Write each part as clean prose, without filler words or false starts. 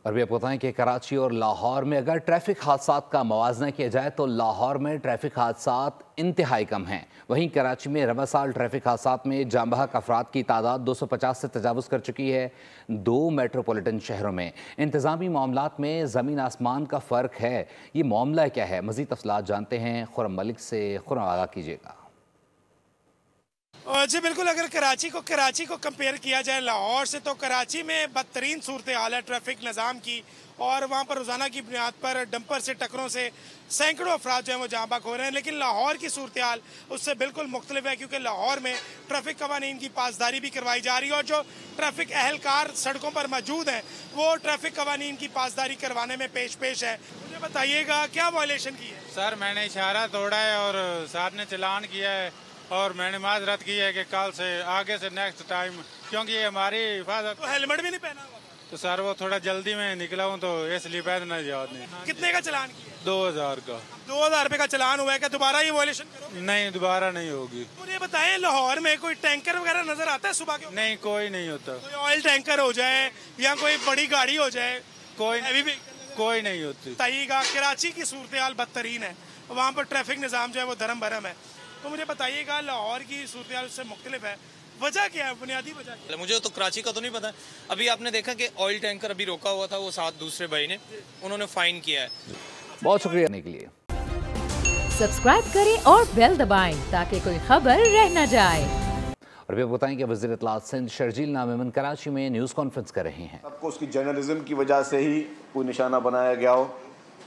और भी आपको बताएं कि कराची और लाहौर में अगर ट्रैफिक हादसात का मवाजना किया जाए तो लाहौर में ट्रैफिक हादसात इंतहाई कम हैं। वहीं कराची में रवा साल ट्रैफिक हादसात में जाँ बहक अफराद की तादाद 250 से तजावुज़ कर चुकी है। 2 मेट्रोपॉलिटन शहरों में इंतज़ामी मामलात में ज़मीन आसमान का फ़र्क है। ये मामला क्या है, मज़ीद तफ़सीलात जानते हैं खुर्रम मलिक से। खुर्रम, आगाह कीजिएगा। जी बिल्कुल, अगर कराची को कंपेयर किया जाए लाहौर से, तो कराची में बदतरीन सूरत हाल है ट्रैफिक निज़ाम की। और वहाँ पर रोज़ाना की बुनियाद पर डंपर से टक्करों से सैकड़ों अफराद जो हैं वो जाँ बहक हो रहे हैं। लेकिन लाहौर की सूरत हाल उससे बिल्कुल मुख्तलिफ है, क्योंकि लाहौर में ट्रैफिक कवानीन की पासदारी भी करवाई जा रही है और जो ट्रैफिक अहलकार सड़कों पर मौजूद हैं वो ट्रैफिक कवानीन की पासदारी करवाने में पेश है। मुझे बताइएगा क्या वायलेशन की है? सर, मैंने इशारा तोड़ा है और साहब ने चालान किया है और मैंने माजरत की है कि कल से आगे से नेक्स्ट टाइम, क्योंकि ये हमारी हिफाजत। तो हेलमेट भी नहीं पहना हुआ? तो सर वो थोड़ा जल्दी में निकला हूँ तो इसलिए पहनना याद नहीं। कितने का चालान किया? 2000 का। 2000 रुपए का चालान हुआ है, क्या दोबारा ये वायलेशन करोगे? नहीं, दोबारा नहीं होगी। मुझे बताएं, लाहौर में कोई टैंकर वगैरह नजर आता है सुबह के? नहीं, कोई नहीं होता। कोई ऑयल टैंकर हो जाए या कोई बड़ी गाड़ी हो जाए, कोई नहीं होती। बताइएगा। कराची की सूरत हाल बदतरीन है, वहाँ पर ट्रैफिक निज़ाम जो है वो धर्म भरम है। तो मुझे बताइएगा लाहौर की सूरत हाल उससे मुख्तलिफ है, वजह क्या है, बुनियादी वजह क्या है? मुझे तो कराची का तो नहीं पता। अभी आपने देखा कि ऑयल टैंकर अभी रोका हुआ था, वो साथ दूसरे भाई ने उन्होंने फाइन किया है। बहुत शुक्रिया करने के लिए। सब्सक्राइब करें और बेल दबाएं ताकि कोई खबर रह न जाए। और भी बताएं कि वज़ीर इत्तलात सिंध शर्जील नामेमन कराची में न्यूज़ कॉन्फ्रेंस कर रहे हैं। सबको उसकी जर्नलिज्म की वजह से ही कोई निशाना बनाया गया हो।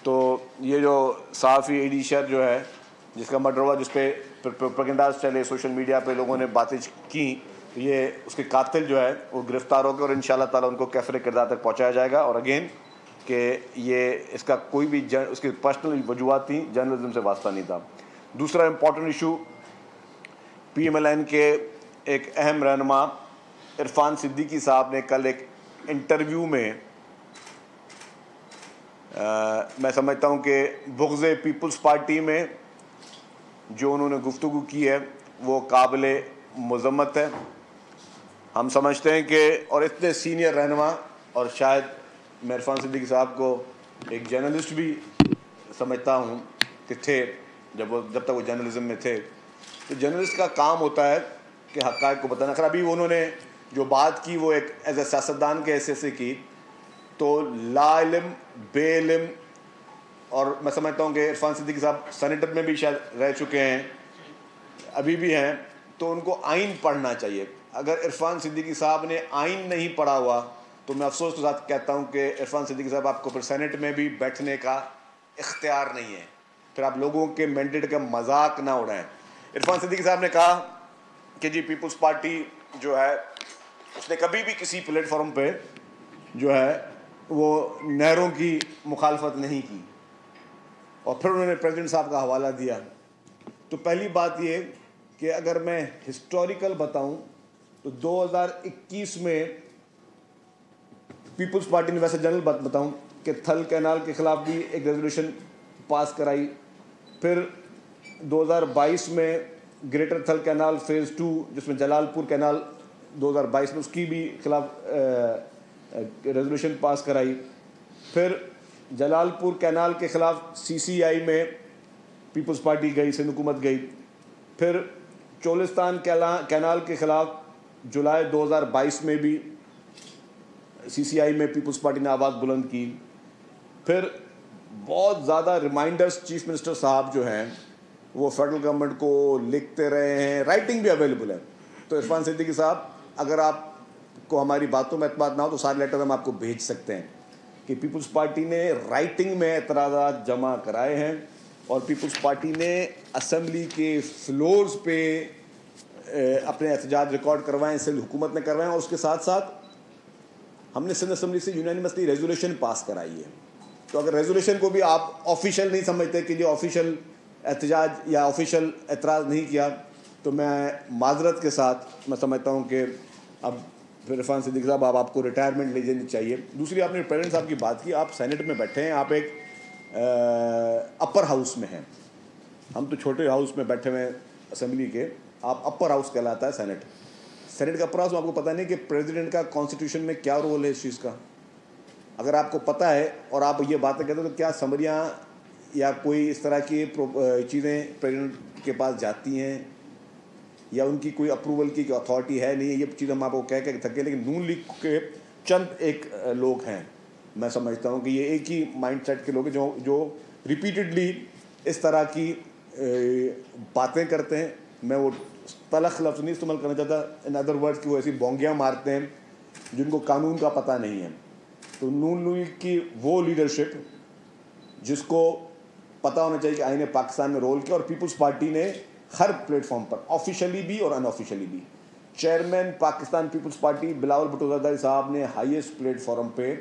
तो ये जो सहाफ़ी एडी शर जो है जिसका मर्डर हुआ, जिस पे प्रोपेगेंडास चले सोशल मीडिया पे, लोगों ने बातें की, तो ये उसके कातिल जो है वो गिरफ़्तार हो गए और इंशाल्लाह ताला उनको कैफ़रे किरदार तक पहुँचाया जाएगा। और अगेन कि ये इसका कोई भी उसकी पर्सनल वजूहत थी, जर्नलिज्म से वास्ता नहीं था। दूसरा इम्पॉर्टेंट इशू, PMLN के एक अहम रहनुमा इरफान सिद्दीकी साहब ने कल एक इंटरव्यू में मैं समझता हूँ कि बुग़्ज़े पीपल्स पार्टी में जो उन्होंने गुफ्तगू की है वो काबिल मज़म्मत है। हम समझते हैं कि और इतने सीनियर रहनुमा, और शायद मैं इरफान सिद्दीकी साहब को एक जर्नलिस्ट भी समझता हूँ कि थे, जब तक वो जर्नलिज्म में थे। तो जर्नलिस्ट का काम होता है कि हक़ाइक़ को बताना। खैर अभी उन्होंने जो बात की वो एक एज ए सियासतदान के हैसियत से की, तो लाइल्म बेइल्म, और मैं समझता हूँ कि इरफान सिद्दीकी साहब सेनेटर में भी शायद रह चुके हैं, अभी भी हैं, तो उनको आइन पढ़ना चाहिए। अगर इरफान सिद्दीकी साहब ने आइन नहीं पढ़ा हुआ तो मैं अफसोस के साथ कहता हूँ कि इरफान सिद्दीकी साहब आपको फिर सेनेट में भी बैठने का इख्तियार नहीं है। फिर आप लोगों के मैंडेट का मजाक ना उड़ाएं। इरफान सिद्दीकी साहब ने कहा कि जी पीपल्स पार्टी जो है उसने कभी भी किसी प्लेटफॉर्म पे जो है वो नहरों की मुखालफत नहीं की, और फिर उन्होंने प्रेसिडेंट साहब का हवाला दिया। तो पहली बात ये कि अगर मैं हिस्टोरिकल बताऊं तो 2021 में पीपल्स पार्टी ने, वैसे जनरल बात बताऊं कि थल कैनाल के ख़िलाफ़ भी एक रेजोल्यूशन पास कराई। फिर 2022 में ग्रेटर थल कैनाल फ़ेज़ 2 जिसमें जलालपुर कैनाल 2022 में, उसकी भी खिलाफ रेजोल्यूशन पास कराई। फिर जलालपुर कैनाल के ख़िलाफ़ CCI में पीपल्स पार्टी गई, सिंध हुकूमत गई। फिर चोलिस्तान कैनाल के ख़िलाफ़ जुलाई 2022 में भी CCI में पीपल्स पार्टी ने आवाज़ बुलंद की। फिर बहुत ज़्यादा रिमाइंडर्स चीफ मिनिस्टर साहब जो हैं वो फेडरल गवर्नमेंट को लिखते रहे हैं, राइटिंग भी अवेलेबल है। तो इरफान सिद्दीकी साहब, अगर आपको हमारी बातों में एतमाद ना हो तो सारे लेटर हम आपको भेज सकते हैं कि पीपल्स पार्टी ने राइटिंग में एतराज़ात जमा कराए हैं और पीपल्स पार्टी ने असम्बली के फ्लोर्स पे अपने एहतजाज रिकॉर्ड करवाएं, सिंध हुकूमत ने करवाएं, और उसके साथ साथ हमने सिंध असम्बली से यूनानिमसली रेजोल्यूशन पास कराई है। तो अगर रेजोल्यूशन को भी आप ऑफिशियल नहीं समझते कि ये ऑफिशियल एहतजाज या ऑफिशियल एतराज़ नहीं किया, तो मैं माजरत के साथ मैं समझता हूँ कि अब फिर इरफान सिद्दीकी साहब अब आपको रिटायरमेंट ले लेनी चाहिए। दूसरी, आपने प्रेसिडेंट साहब की बात की, आप सेनेट में बैठे हैं, आप एक अपर हाउस में हैं, हम तो छोटे हाउस में बैठे हुए हैं असम्बली के, आप अपर हाउस कहलाता है सेनेट का अपर हाउस में। आपको पता नहीं कि प्रेसिडेंट का कॉन्स्टिट्यूशन में क्या रोल है इस चीज़ का? अगर आपको पता है और आप ये बातें कहते हो तो क्या समरियाँ या कोई इस तरह की चीज़ें प्रेसिडेंट के पास जाती हैं या उनकी कोई अप्रूवल की अथॉरिटी है नहीं है, ये चीज़ हम आपको कह थके। लेकिन नून लीग के चंद एक लोग हैं, मैं समझता हूँ कि ये एक ही माइंडसेट के लोग हैं जो रिपीटेडली इस तरह की बातें करते हैं। मैं वो तलख लफ्ज़ नहीं इस्तेमाल करना चाहता, इन अदर वर्ड्स कि वो ऐसी बोंगियाँ मारते हैं जिनको कानून का पता नहीं है। तो नून लीग की वो लीडरशिप जिसको पता होना चाहिए कि आईने पाकिस्तान में रोल किया, और पीपल्स पार्टी ने हर प्लेटफॉर्म पर ऑफिशियली भी और अनऑफिशियली भी, चेयरमैन पाकिस्तान पीपल्स पार्टी बिलावल भुट्टो ज़रदारी साहब ने हाईएस्ट प्लेटफॉर्म पे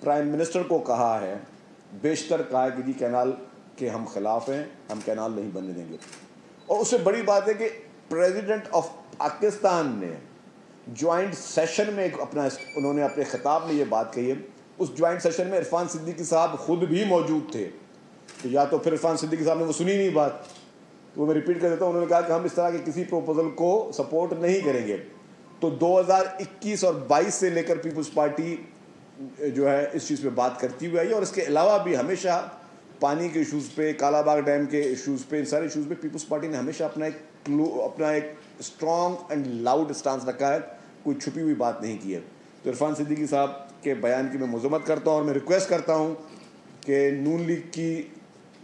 प्राइम मिनिस्टर को कहा है, बेशतर कहा है कि जी कैनाल के हम खिलाफ हैं, हम कैनाल नहीं बनने देंगे। और उससे बड़ी बात है कि प्रेसिडेंट ऑफ पाकिस्तान ने ज्वाइंट सेशन में उन्होंने अपने खिताब में ये बात कही है। उस ज्वाइंट सेशन में इरफान सिद्दीकी साहब खुद भी मौजूद थे। तो या तो फिर इरफान सिद्दीकी साहब ने वो सुनी नहीं बात, वो मैं रिपीट कर देता हूँ। उन्होंने कहा कि हम इस तरह के किसी प्रोपोजल को सपोर्ट नहीं करेंगे। तो 2021 और 22 से लेकर पीपल्स पार्टी जो है इस चीज़ पे बात करती हुई आई है। और इसके अलावा भी हमेशा पानी के इशूज़ पे, कालाबाग डैम के इशूज़ पे, इन सारे इशूज़ पे पीपल्स पार्टी ने हमेशा अपना एक स्ट्रॉन्ग एंड लाउड स्टांस रखा है, कोई छुपी हुई बात नहीं की है। तो इरफान सिद्दीकी साहब के बयान की मैं मज़म्मत करता हूँ और मैं रिक्वेस्ट करता हूँ कि नून लीग की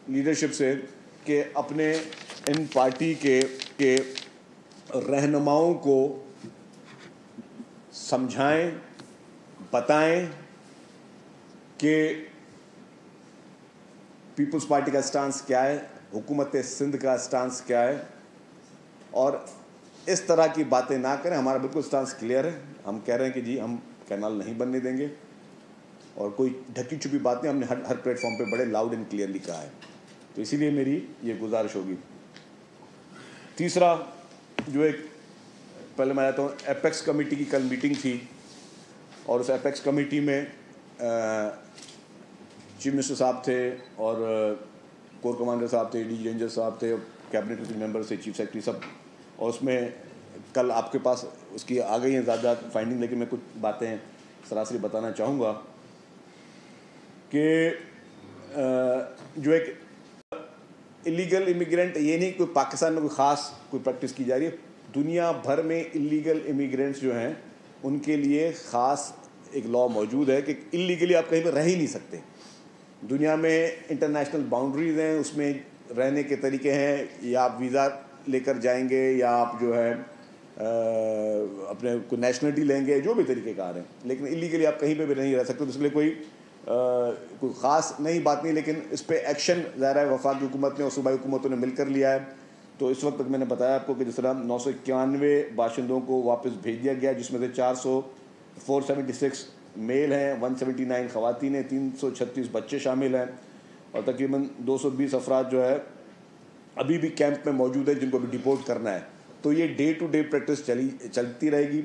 लीडरशिप से कि अपने इन पार्टी के रहनुमाओं को समझाएं, बताएं कि पीपल्स पार्टी का स्टांस क्या है, हुकूमत सिंध का स्टांस क्या है, और इस तरह की बातें ना करें। हमारा बिल्कुल स्टांस क्लियर है, हम कह रहे हैं कि जी हम कैनाल नहीं बनने देंगे और कोई ढकी छुपी बातें हमने हर प्लेटफॉर्म पे बड़े लाउड एंड क्लियरली कहा है। तो इसीलिए मेरी ये गुजारिश होगी। तीसरा जो एक पहले मैं आता हूँ, एपेक्स कमेटी की कल मीटिंग थी और उस एपेक्स कमेटी में चीफ मिनिस्टर साहब थे और कोर कमांडर साहब थे, डी रेंजर साहब थे, कैबिनेट के मेंबर थे, चीफ सेक्रेटरी सब। और उसमें कल आपके पास उसकी आ गई हैं ज़्यादा फाइंडिंग, लेकिन मैं कुछ बातें सरासरी बताना चाहूँगा कि जो एक इलीगल इमिग्रेंट, ये नहीं कोई पाकिस्तान में कोई ख़ास कोई प्रैक्टिस की जा रही है, दुनिया भर में इलीगल इमिग्रेंट्स जो हैं उनके लिए ख़ास एक लॉ मौजूद है कि इलीगली आप कहीं पर रह ही नहीं सकते। दुनिया में इंटरनेशनल बाउंड्रीज़ हैं, उसमें रहने के तरीके हैं, या आप वीज़ा लेकर जाएंगे या आप जो है अपने कोई नेशनलिटी लेंगे, जो भी तरीक़ेकार हैं, लेकिन इलीगली आप कहीं पे भी नहीं रह सकते। तो इसलिए कोई ख़ास नई बात नहीं, लेकिन इस पर एक्शन ज़ाहिर है वफाकी हुकूमत ने और सूबाई हुकूमतों ने मिलकर लिया है। तो इस वक्त तक मैंने बताया आपको कि जिस तरह 991 बाशिंदों को वापस भेज दिया गया, जिसमें से 476 मेल हैं, 179 ख़वातीन हैं, 336 बच्चे शामिल हैं और तकरीबन 220 अफराद जो है अभी भी कैंप में मौजूद है जिनको अभी डिपोर्ट करना है। तो ये डे टू डे प्रैक्टिस चलती रहेगी।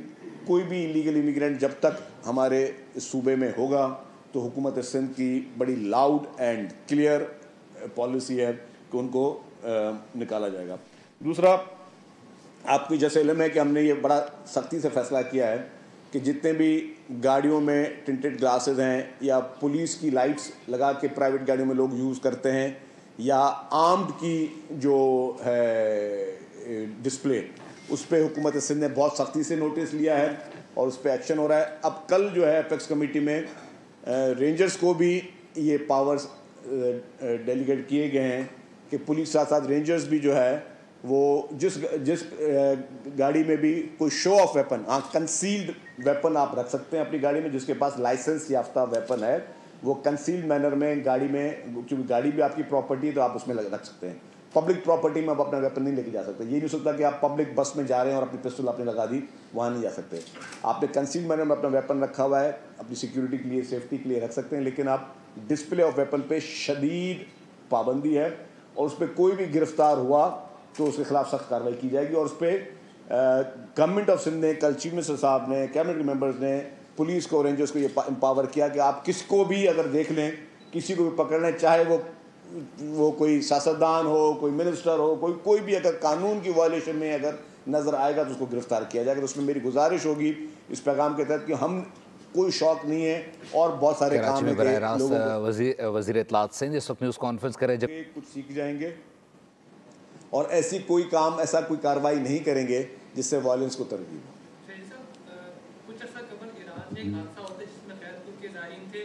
कोई भी इलीगल इमिग्रेंट जब तक हमारे इस सूबे में होगा तो हुकूमत सिंध की बड़ी लाउड एंड क्लियर पॉलिसी है कि उनको निकाला जाएगा। दूसरा, आपकी जैसे इल्म है कि हमने ये बड़ा सख्ती से फैसला किया है कि जितने भी गाड़ियों में टिंटेड ग्लासेस हैं या पुलिस की लाइट्स लगा के प्राइवेट गाड़ियों में लोग यूज़ करते हैं या आर्म्ड की जो है डिस्प्ले, उस पर हुकूमत सिंध ने बहुत सख्ती से नोटिस लिया है और उस पर एक्शन हो रहा है। अब कल जो है एपेक्स कमेटी में रेंजर्स को भी ये पावर्स डेलीगेट किए गए हैं कि पुलिस साथ साथ रेंजर्स भी जो है वो जिस गाड़ी में भी कोई शो ऑफ वेपन, हाँ कंसील्ड वेपन आप रख सकते हैं अपनी गाड़ी में, जिसके पास लाइसेंस याफ्ता वेपन है वो कंसील्ड मैनर में गाड़ी में, क्योंकि गाड़ी भी आपकी प्रॉपर्टी है तो आप उसमें रख सकते हैं। पब्लिक प्रॉपर्टी में आप अपना वेपन नहीं लेके जा सकते। ये नहीं सकता कि आप पब्लिक बस में जा रहे हैं और अपनी पिस्टल आपने लगा दी, वहाँ नहीं जा सकते। आपने कंसील्ड मैनर में अपना वेपन रखा हुआ है, अपनी सिक्योरिटी के लिए, सेफ्टी के लिए रख सकते हैं, लेकिन आप डिस्प्ले ऑफ वेपन पे शदीद पाबंदी है और उस पर कोई भी गिरफ्तार हुआ तो उसके खिलाफ सख्त कार्रवाई की जाएगी। और उस पर गवर्नमेंट ऑफ सिंध ने कल चीफ मिनिस्टर साहब ने, कैबिनेट के मेंबर्स ने पुलिस को, रेंजर्स को ये एम्पावर किया कि आप किसको भी अगर देख लें, किसी को भी पकड़ लें, चाहे वो कोई सियासतदान हो, कोई मिनिस्टर हो, कोई भी अगर कानून की वायलेशन में अगर नज़र आएगा तो उसको गिरफ्तार किया जाएगा। तो उसमें मेरी गुजारिश होगी इस पैगाम के तहत कि हम कोई शौक नहीं है और बहुत सारे काम में बराह रास्त वज़ीर इत्तलात सिंध इस वक्त न्यूज़ कॉन्फ्रेंस करे जब कुछ सीख जाएंगे और ऐसी कोई काम, ऐसा कोई कार्रवाई नहीं करेंगे जिससे वायलेंस को तरजीह हो। कुछ अर्सा कबल ईरान में एक हादसा होता है जिसमें खैरपुर के ज़ायरीन थे,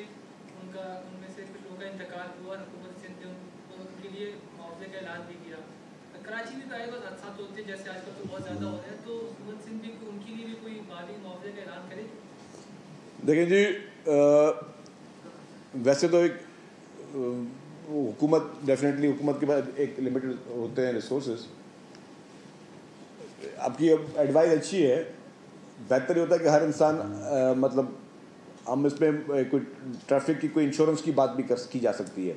उनमें से कुछ लोगों का इंतकाल हुआ और हुकूमत सिंध ने उनके लिए मुआवजे का ऐलान भी किया। कराची में प्राय बहुत हादसा होते हैं जैसे आजकल तो बहुत ज़्यादा हो रहे हैं, तो हुकूमत सिंध भी उनके लिए भी कोई माली मुआवजे का ऐलान करे? देखिए जी, वैसे तो एक हुकूमत डेफिनेटली हुकूमत के पास एक लिमिटेड होते हैं रिसोर्सेज। आपकी एडवाइस अच्छी है, बेहतर ये होता है कि हर इंसान मतलब हम इसमें कोई ट्रैफिक की कोई इंश्योरेंस की बात भी की जा सकती है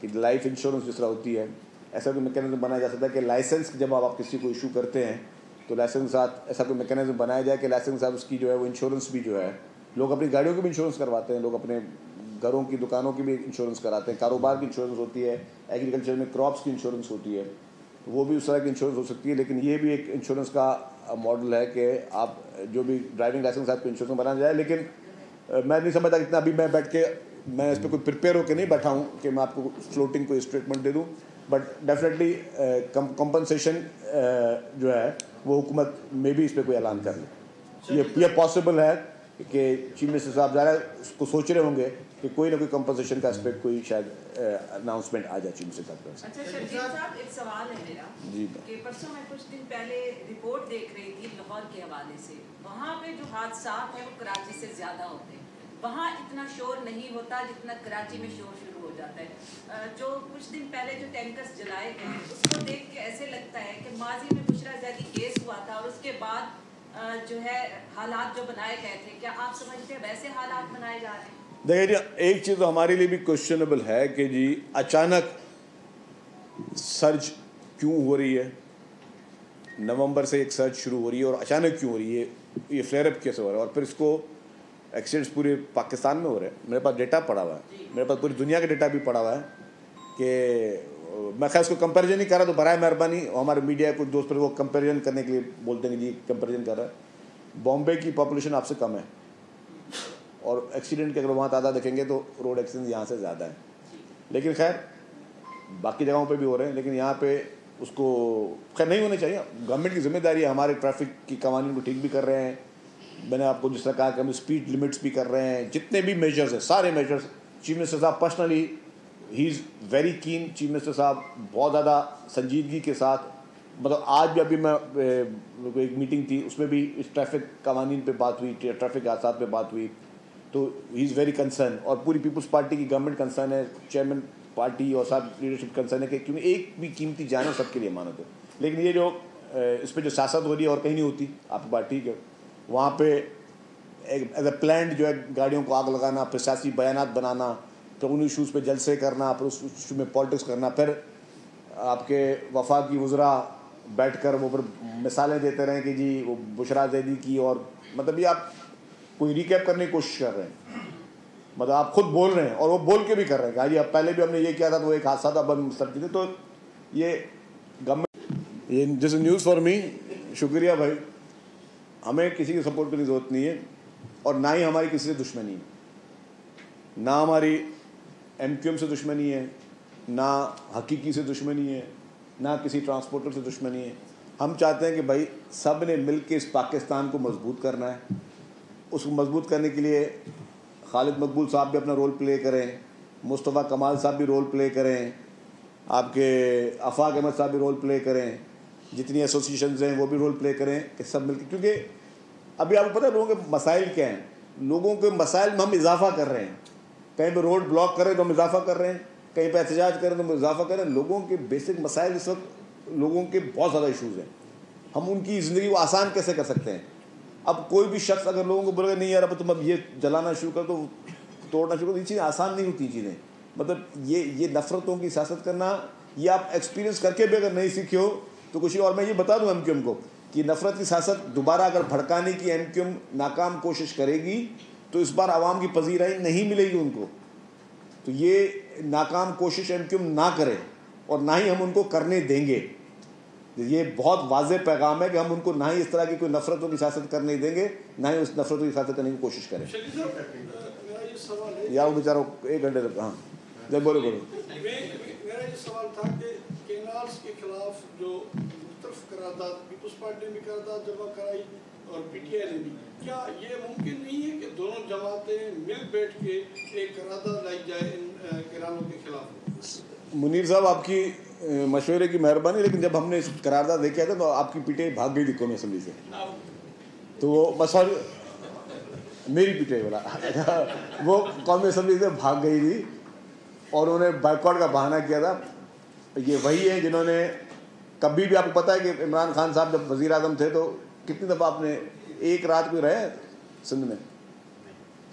कि लाइफ इंश्योरेंस जिस तरह होती है, ऐसा कोई मैकेनिज्म बनाया जा सकता है कि लाइसेंस जब आप किसी को इशू करते हैं तो लाइसेंस के साथ ऐसा कोई मैकेनिज्म बनाया जाए कि लाइसेंस के साथ उसकी जो है वो इंश्योरेंस भी जो है, लोग अपनी गाड़ियों की भी इंश्योरेंस करवाते हैं, लोग अपने घरों की दुकानों की भी इंश्योरेंस कराते हैं, कारोबार की इंश्योरेंस होती है, एग्रीकल्चर में क्रॉप्स की इंश्योरेंस होती है, तो वो भी उस तरह की इंश्योरेंस हो सकती है। लेकिन ये भी एक इंश्योरेंस का मॉडल है कि आप जो भी ड्राइविंग लाइसेंस आपको इंश्योरेंस बनाया जाए। लेकिन मैं नहीं समझता कितना अभी मैं बैठ के मैं इस पर कोई प्रिपेयर होकर नहीं बैठा हूँ कि मैं आपको फ्लोटिंग कोई स्टेटमेंट दे दूँ, बट डेफिनेटली कंपनसेशन जो है वो हुकूमत में भी इस पर कोई ऐलान कर ले। ये पॉसिबल है कि चीफ मिनिस्टर साहब ज़्यादा उसको सोच रहे होंगे कि कोई ना कोई कंपनसेशन का एस्पेक्ट कोई शायद अनाउंसमेंट आ जाए चीफ मिनिस्टर साहब। अच्छा शर्जील साहब, एक सवाल है मेरा जी कि परसों मैं कुछ दिन पहले रिपोर्ट देख रही थी लाहौर के हवाले से, वहाँ पे जो हादसा है वो कराची से ज़्यादा होते हैं, वहाँ इतना शोर नहीं होता जितना कराची में शोर शुरू हो जाता है। जो कुछ दिन पहले जो टैंकर्स जलाए गए उसको देख के ऐसे लगता है कि माजी में बुशरा ज़ैदी केस हुआ था और उसके बाद जो है हालात जो बनाए गए थे, क्या आप समझते हैं वैसे हालात बनाए जा रहे हैं? देखिए जी, एक चीज़ तो हमारे लिए भी क्वेश्चनेबल है कि जी अचानक सर्ज क्यों हो रही है, नवंबर से एक सर्ज शुरू हो रही है और अचानक क्यों हो रही है, ये फ्लेयर अप कैसे हो रहा है, और फिर इसको एक्सीडेंट्स पूरे पाकिस्तान में हो रहे हैं। मेरे पास डेटा पड़ा हुआ है, मेरे पास पूरी दुनिया का डेटा भी पड़ा हुआ है कि मैं खैर इसको कंपैरिजन नहीं कर रहा, तो बराए मेहरबानी हमारे मीडिया कुछ दोस्त पर वो कंपैरिजन करने के लिए बोलते हैं कि जी कंपैरिजन कर रहा है। बॉम्बे की पॉपुलेशन आपसे कम है और एक्सीडेंट के अगर वहाँ तादाद देखेंगे तो रोड एक्सीडेंट यहाँ से ज़्यादा है, लेकिन खैर बाकी जगहों पे भी हो रहे हैं, लेकिन यहाँ पे उसको खैर नहीं होने चाहिए। गवर्नमेंट की जिम्मेदारी है, हमारे ट्रैफिक की कवानीन को ठीक भी कर रहे हैं। मैंने आपको जिस तरह कहा कि हम स्पीड लिमिट्स भी कर रहे हैं, जितने भी मेजर्स हैं सारे मेजर्स चीफ मिनिस्टर साहब personally he is very keen. Chief minister साहब बहुत ज़्यादा संजीदगी के साथ, मतलब आज भी अभी मैं एक मीटिंग थी उसमें भी इस ट्रैफिक कवानीन पे बात हुई, ट्रैफिक हादसात पे बात हुई, तो ही इज़ वेरी कंसर्न। और पूरी पीपल्स पार्टी की गवर्नमेंट कंसर्न है, चेयरमैन पार्टी और सब लीडरशिप कंसर्न है कि क्योंकि एक भी कीमती जान सबके लिए मानत है। लेकिन ये जो इस पर जो सियासत हो रही है और कहीं नहीं होती, आपकी बात ठीक है, वहाँ पे एज ए प्लान जो है गाड़ियों को आग लगाना, फिर सियासी बयानात बनाना, फिर उन इशूज़ पे जलसे करना, फिर उस इशू में पॉलिटिक्स करना, फिर आपके वफाकी वज़रा बैठ कर वो फिर मिसालें देते रहें कि जी वो बुशरा ज़ैदी की, और मतलब ये आप कोई रिकैप करने की कोशिश कर रहे हैं, मतलब आप खुद बोल रहे हैं और वो बोल के भी कर रहे हैं कि जी अब पहले भी हमने ये किया था तो वो एक हादसा था, अब हम सब चीज़ें। तो ये गवर्नमेंट, ये this is news for me. शुक्रिया भाई, हमें किसी की सपोर्ट करने की ज़रूरत नहीं है और ना ही हमारी किसी से दुश्मनी है, ना हमारी MQM से दुश्मनी है, ना हकीकी से दुश्मनी है, ना किसी ट्रांसपोर्टर से दुश्मनी है। हम चाहते हैं कि भाई सब ने मिल के इस पाकिस्तान को मजबूत करना है। उसको मजबूत करने के लिए खालिद मकबूल साहब भी अपना रोल प्ले करें, मुस्तफ़ा कमाल साहब भी रोल प्ले करें, आपके आफाक अहमद साहब भी रोल प्ले करें, जितनी एसोसिएशंस हैं वो भी रोल प्ले करें कि सब मिलकर, क्योंकि अभी आपको पता है लोगों के मसाइल क्या हैं, लोगों के मसाइल में हम इजाफा कर रहे हैं। कहीं पे रोड ब्लॉक करें तो हम इजाफा कर रहे हैं, कहीं पे एहतजाज करें तो हम इजाफा कर रहे हैं। लोगों के बेसिक मसाइल इस वक्त लोगों के बहुत ज़्यादा इशूज़ हैं, हम उनकी ज़िंदगी को आसान कैसे कर सकते हैं। अब कोई भी शख्स अगर लोगों को बोलेगा नहीं यार अब तुम अब ये जलाना शुरू कर, तो तोड़ना शुरू कर, ये चीज़ें आसान नहीं होती चीज़ें। मतलब ये नफ़रतों की सियासत करना, ये आप एक्सपीरियंस करके भी अगर नहीं सीखे हो तो कुछ। और मैं ये बता दूँ MQM को कि नफ़रत की सियासत दोबारा अगर भड़काने की MQM नाकाम कोशिश करेगी तो इस बार आवाम की पजीराई नहीं मिलेगी उनको। तो ये नाकाम कोशिश MQM ना करे और ना ही हम उनको करने देंगे। ये बहुत वाज़ेह पैगाम है कि हम उनको ना ही इस तरह की कोई नफरतों की सियासत करने देंगे, ना ही उस नफरतों की सियासत करने की कोशिश करें। या वो बेचारा 1 घंटे तक, हाँ जब बोलो। मेरा ये सवाल था कि कैनाल्स के खिलाफ जो मुख्तलिफ करारदाद पीपल्स पार्टी ने भी करारदाद जमा कराई और PTI ने भी, क्या ये मुमकिन नहीं है कि दोनों जमातें मिल बैठ के एक करारदाद लाई जाए इन कैनालों के खिलाफ? मुनीर साहब, आपकी मशवरे की मेहरबानी, लेकिन जब हमने इस करारदाद देखा था तो आपकी PTI भाग गई थी कौमी असम्बली से, तो वो बस और मेरी PTI वाला वो कौमी असम्बली से भाग गई थी और उन्होंने बाइकआउट का बहाना किया था। ये वही है जिन्होंने कभी भी, आपको पता है कि इमरान खान साहब जब वज़ीर आज़म थे तो कितनी दफ़ा आपने एक रात को रहे सिंध में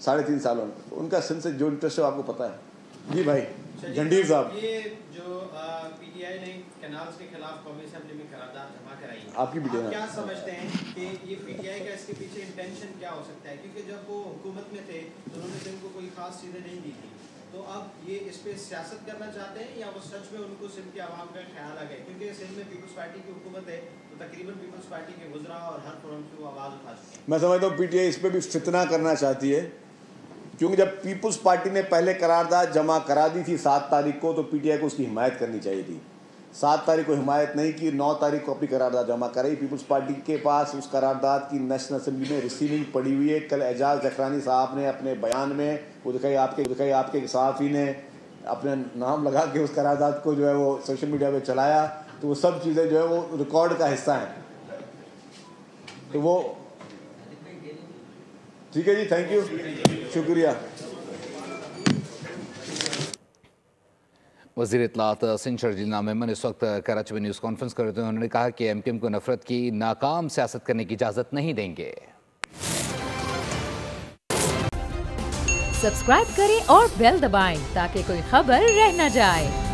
3.5 सालों में, उनका सिंध से जो इंटरेस्ट है आपको पता है। जी भाई जंडीर साहब, ये जो PTI ने कैनाल्स के खिलाफ कौमी असेंबली में करारदाद जमा कराई, आपकी PTI क्या समझते हैं कि ये PTI का इसके पीछे इंटेंशन क्या हो सकता है? क्योंकि जब वो हुकूमत में थे तो उन्होंने सिंध को कोई खास चीज़ें नहीं दी थी, तो अब ये इस पे सियासत करना चाहते हैं या वो सच में उनको सिंध के आवाम का ख्याल आ गया? क्योंकि सिंध में पीपल्स पार्टी की हुकूमत है तो तकरीबन पीपल्स पार्टी के वज़रा और हर फोरम से वो आवाज़ उठा चुके हैं। मैं समझता हूँ PTI इस पर भी फितना करना चाहती है, क्योंकि जब पीपल्स पार्टी ने पहले करारदाद जमा करा दी थी 7 तारीख को, तो PTI को उसकी हिमायत करनी चाहिए थी। 7 तारीख को हिमायत नहीं की, 9 तारीख को अपनी करारदाद जमा कराई। पीपल्स पार्टी के पास उस करारदाद की नेशनल असेंबली में रिसीविंग पड़ी हुई है। कल एजाज जखरानी साहब ने अपने बयान में वो दिखाई, आपके सहाफ़ी ने अपने नाम लगा के उस करारदाद को जो है वो सोशल मीडिया पे चलाया, तो वो सब चीज़ें जो है वो रिकॉर्ड का हिस्सा हैं। तो वो ठीक है जी, थैंक यू, शुक्रिया। वज़ीर इत्तलात सिंध शर्जील मेमन इस वक्त कराची में न्यूज़ कॉन्फ्रेंस कर रहे थे। उन्होंने कहा कि MKM को नफरत की नाकाम सियासत करने की इजाज़त नहीं देंगे। सब्सक्राइब करें और बेल दबाएं ताकि कोई खबर रह न जाए।